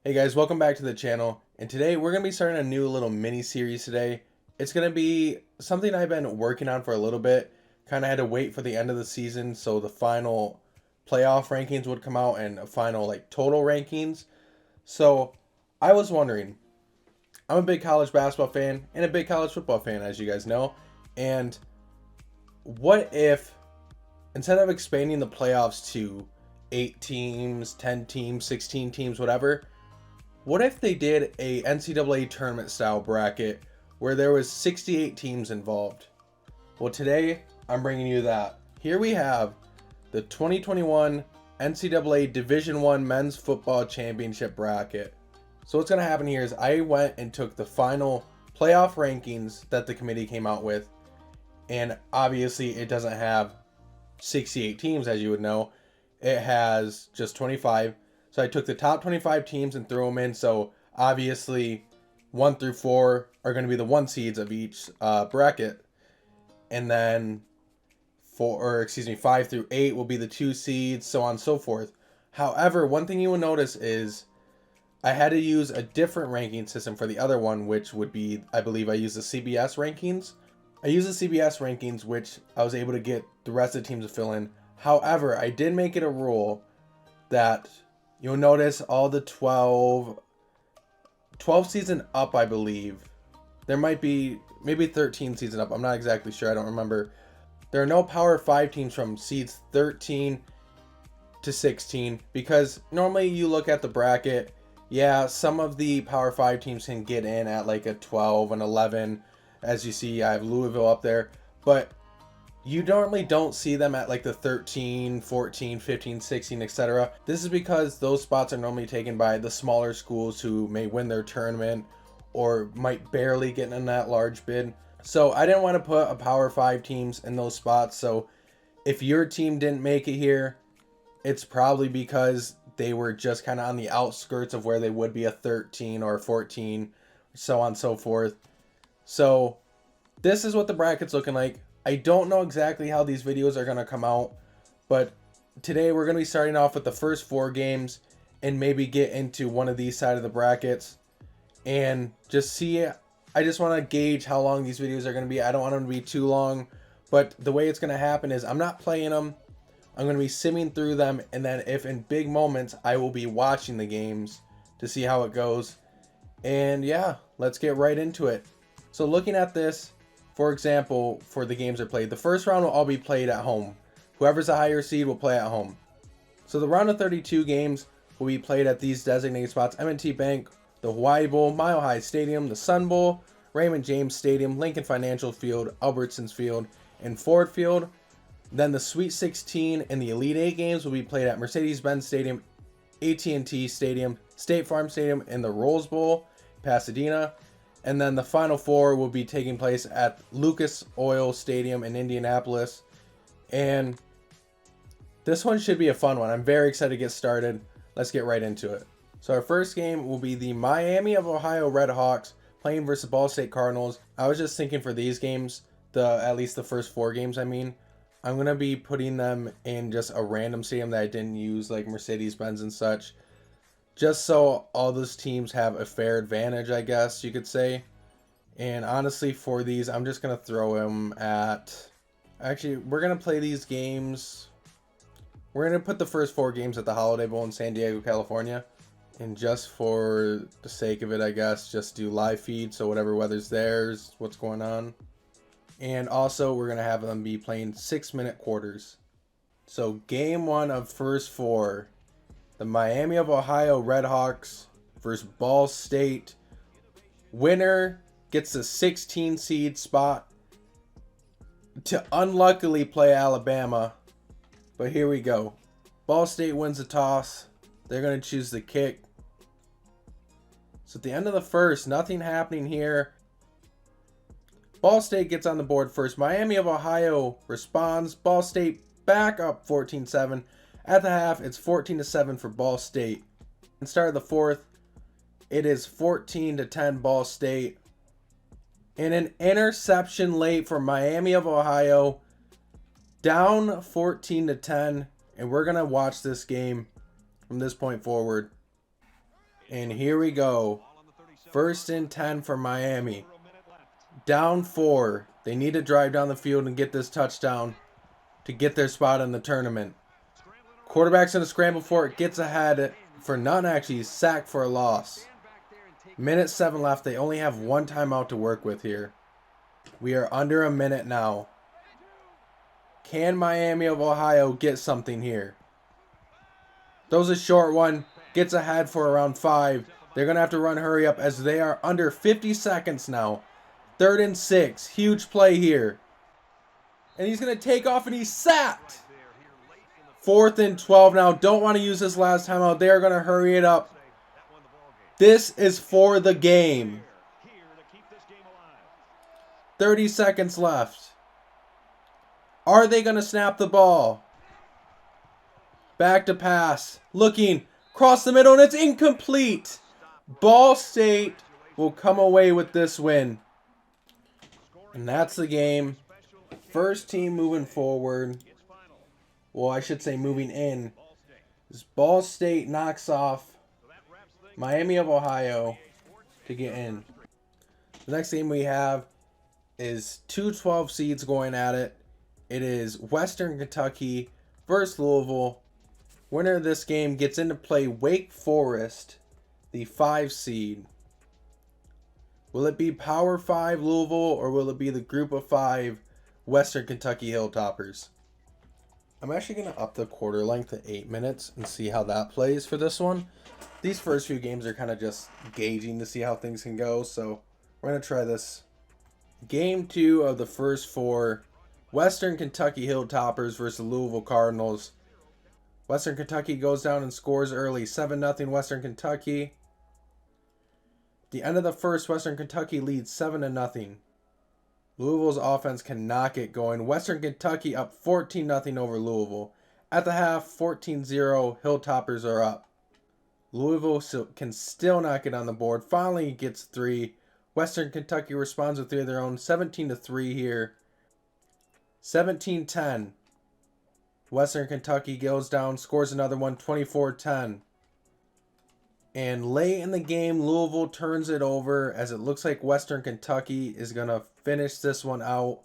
Hey guys, welcome back to the channel. And today we're going to be starting a new little mini series today. It's going to be something I've been working on for a little bit. Kind of had to wait for the end of the season so the final playoff rankings would come out and a final total rankings. So I was wondering, I'm a big college basketball fan and a big college football fan, as you guys know. And what if instead of expanding the playoffs to 8 teams, 10 teams, 16 teams, whatever, what if they did a NCAA tournament style bracket where there was 68 teams involved? Well, today I'm bringing you that. Here we have the 2021 NCAA Division I Men's Football Championship bracket. So what's going to happen here is I went and took the final playoff rankings that the committee came out with, and obviously it doesn't have 68 teams, as you would know. It has just 25. So I took the top 25 teams and threw them in. So obviously 1 through 4 are going to be the 1 seeds of each bracket. And then 5 through 8 will be the 2 seeds, so on and so forth. However, one thing you will notice is I had to use a different ranking system for the other one, which would be, I believe I used the CBS rankings. I used the CBS rankings, which I was able to get the rest of the teams to fill in. However, I did make it a rule that you'll notice all the 12 season up, I believe. There might be maybe 13 season up. I'm not exactly sure. I don't remember. There are no Power 5 teams from seeds 13 to 16 because normally you look at the bracket. Yeah, some of the Power 5 teams can get in at like a 12 and 11. As you see, I have Louisville up there. But you normally don't see them at like the 13, 14, 15, 16, etc. This is because those spots are normally taken by the smaller schools who may win their tournament or might barely get in that large bid. So I didn't want to put a Power 5 teams in those spots. So if your team didn't make it here, it's probably because they were just kind of on the outskirts of where they would be a 13 or a 14, so on and so forth. So this is what the bracket's looking like. I don't know exactly how these videos are going to come out, but today we're going to be starting off with the first 4 games and maybe get into one of these side of the brackets and just see. I just want to gauge how long these videos are going to be. I don't want them to be too long, but the way it's going to happen is I'm not playing them. I'm going to be simming through them, and then if in big moments, I will be watching the games to see how it goes. And yeah, let's get right into it. So looking at this, for example, for the games are played, the first round will all be played at home. Whoever's a higher seed will play at home. So the round of 32 games will be played at these designated spots: M&T Bank, the Hawaii Bowl, Mile High Stadium, the Sun Bowl, Raymond James Stadium, Lincoln Financial Field, Albertsons Field, and Ford Field. Then the Sweet 16 and the Elite 8 games will be played at Mercedes-Benz Stadium, AT&T Stadium, State Farm Stadium, and the Rose Bowl, Pasadena. And then the Final 4 will be taking place at Lucas Oil Stadium in Indianapolis. And this one should be a fun one. I'm very excited to get started. Let's get right into it. So our first game will be the Miami of Ohio Redhawks playing versus Ball State Cardinals. I was just thinking for these games, at least the first 4 games, I'm going to be putting them in just a random stadium that I didn't use, like Mercedes-Benz and such, just so all those teams have a fair advantage, I guess you could say. And honestly, for these, I'm just going to throw them at... Actually, we're going to play these games... We're going to put the first 4 games at the Holiday Bowl in San Diego, California. And just for the sake of it, I guess, just do live feed, so whatever weather's there is what's going on. And also, we're going to have them be playing 6-minute quarters. So, game 1 of first 4. The Miami of Ohio Redhawks versus Ball State. Winner gets the 16 seed spot to unluckily play Alabama. But here we go. Ball State wins the toss. They're going to choose the kick. So at the end of the first, nothing happening here. Ball State gets on the board first. Miami of Ohio responds. Ball State back up 14-7. At the half, it's 14-7 for Ball State. And start of the fourth, it is 14-10 Ball State. And an interception late for Miami of Ohio. Down 14-10. And we're going to watch this game from this point forward. And here we go. First and 10 for Miami. Down 4. They need to drive down the field and get this touchdown to get their spot in the tournament. Quarterback's going to scramble for it. Gets ahead for none, actually. Sacked for a loss. Minute 7 left. They only have one timeout to work with here. We are under a minute now. Can Miami of Ohio get something here? Throws a short one. Gets ahead for around 5. They're going to have to run hurry up as they are under 50 seconds now. 3rd and 6. Huge play here. And he's going to take off and he's sacked. 4th and 12 now. Don't want to use this last timeout. They are going to hurry it up. This is for the game. 30 seconds left. Are they going to snap the ball? Back to pass. Looking. Cross the middle and it's incomplete. Ball State will come away with this win. And that's the game. First team moving forward. Well, I should say moving in. This Ball State knocks off Miami of Ohio to get in. The next game we have is two 12 seeds going at it. It is Western Kentucky versus Louisville. Winner of this game gets into play Wake Forest, the 5 seed. Will it be Power 5 Louisville or will it be the Group of 5 Western Kentucky Hilltoppers? I'm actually going to up the quarter length to 8 minutes and see how that plays for this one. These first few games are kind of just gauging to see how things can go, so we're going to try this. Game 2 of the first 4, Western Kentucky Hilltoppers versus Louisville Cardinals. Western Kentucky goes down and scores early, 7-0 Western Kentucky. The end of the first, Western Kentucky leads 7-0. Louisville's offense cannot get going. Western Kentucky up 14-0 over Louisville. At the half, 14-0, Hilltoppers are up. Louisville can still not get on the board. Finally gets 3. Western Kentucky responds with 3 of their own, 17-3 here. 17-10. Western Kentucky goes down, scores another one, 24-10. And late in the game, Louisville turns it over as it looks like Western Kentucky is going to finish this one out.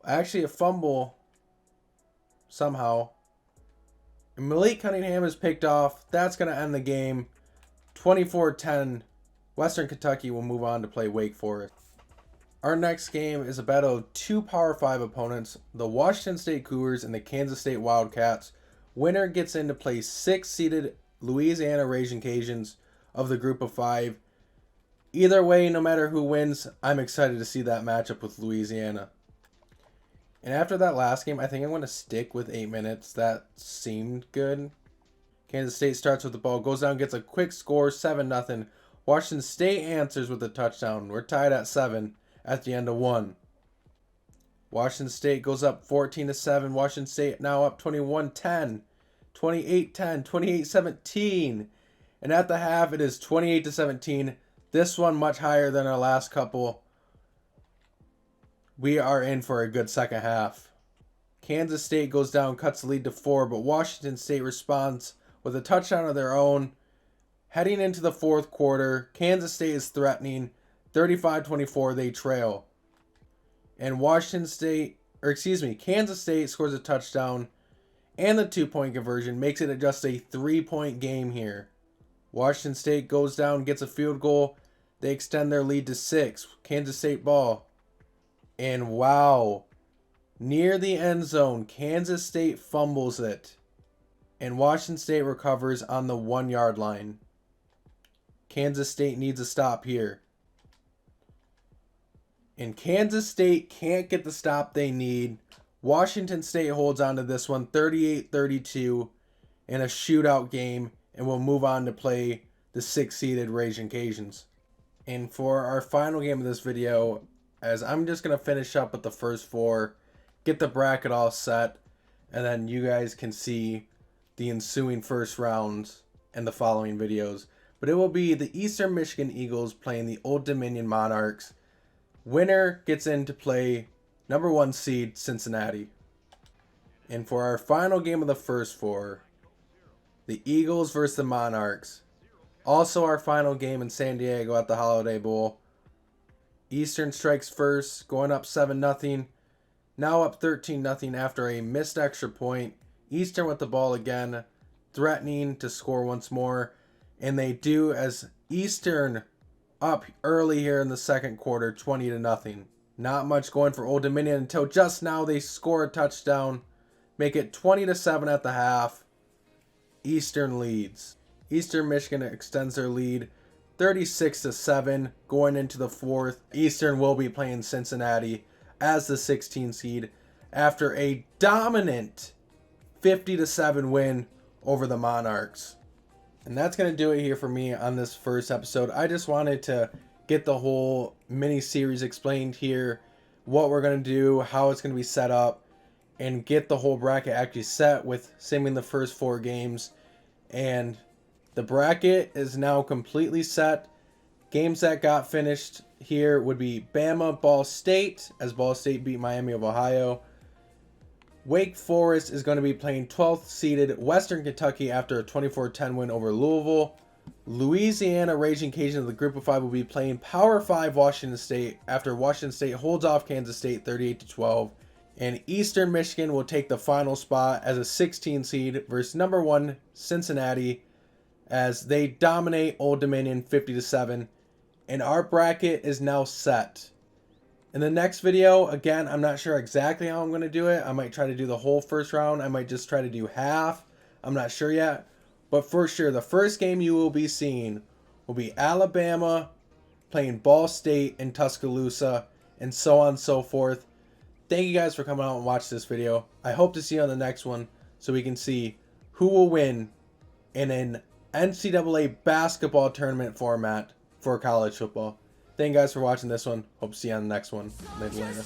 Actually, a fumble somehow. And Malik Cunningham is picked off. That's going to end the game. 24-10. Western Kentucky will move on to play Wake Forest. Our next game is a battle of 2 Power 5 opponents, the Washington State Cougars and the Kansas State Wildcats. Winner gets in to play 6-seeded Louisiana Raging Cajuns of the Group of 5. Either way, no matter who wins, I'm excited to see that matchup with Louisiana. And after that last game, I think I'm going to stick with 8 minutes. That seemed good. Kansas State starts with the ball, goes down, gets a quick score, 7-0. Washington State answers with a touchdown. We're tied at 7 at the end of 1. Washington State goes up 14-7. Washington State now up 21-10. 28-10, 28-17. And at the half, it is 28-17. This one much higher than our last couple. We are in for a good second half. Kansas State goes down, cuts the lead to 4, but Washington State responds with a touchdown of their own. Heading into the fourth quarter, Kansas State is threatening. 35-24, they trail. And Kansas State scores a touchdown and the 2-point conversion makes it just a 3-point game here. Washington State goes down, gets a field goal. They extend their lead to 6. Kansas State ball. And wow, near the end zone, Kansas State fumbles it. And Washington State recovers on the 1-yard line. Kansas State needs a stop here. And Kansas State can't get the stop they need. Washington State holds on to this one 38-32 in a shootout game and will move on to play the 6-seeded Raging Cajuns. And for our final game of this video, as I'm just going to finish up with the first 4, get the bracket all set, and then you guys can see the ensuing first rounds and the following videos. But it will be the Eastern Michigan Eagles playing the Old Dominion Monarchs. Winner gets in to play number 1 seed Cincinnati. And for our final game of the first 4, the Eagles versus the Monarchs. Also our final game in San Diego at the Holiday Bowl. Eastern strikes first, going up 7-0. Now up 13-0 after a missed extra point. Eastern with the ball again, threatening to score once more. And they do, as Eastern up early here in the second quarter, 20-0. Not much going for Old Dominion until just now they score a touchdown. Make it 20-7 at the half. Eastern leads. Eastern Michigan extends their lead 36-7 going into the fourth. Eastern will be playing Cincinnati as the 16 seed after a dominant 50-7 win over the Monarchs. And that's going to do it here for me on this first episode. I just wanted to get the whole mini series explained here, what we're going to do, how it's going to be set up, and get the whole bracket actually set with simming the first 4 games. And the bracket is now completely set. Games that got finished here would be Bama, Ball State, as Ball State beat Miami of Ohio. Wake Forest is going to be playing 12th seeded Western Kentucky after a 24-10 win over Louisville. Louisiana Raging Cajuns of the Group of 5 will be playing Power 5 Washington State after Washington State holds off Kansas State 38-12. And Eastern Michigan will take the final spot as a 16 seed versus number 1 Cincinnati as they dominate Old Dominion 50-7. And our bracket is now set. In the next video, again, I'm not sure exactly how I'm going to do it. I might try to do the whole first round. I might just try to do half. I'm not sure yet. But for sure, the first game you will be seeing will be Alabama playing Ball State in Tuscaloosa, and so on and so forth. Thank you guys for coming out and watching this video. I hope to see you on the next one so we can see who will win in an NCAA basketball tournament format for college football. Thank you guys for watching this one. Hope to see you on the next one. Later.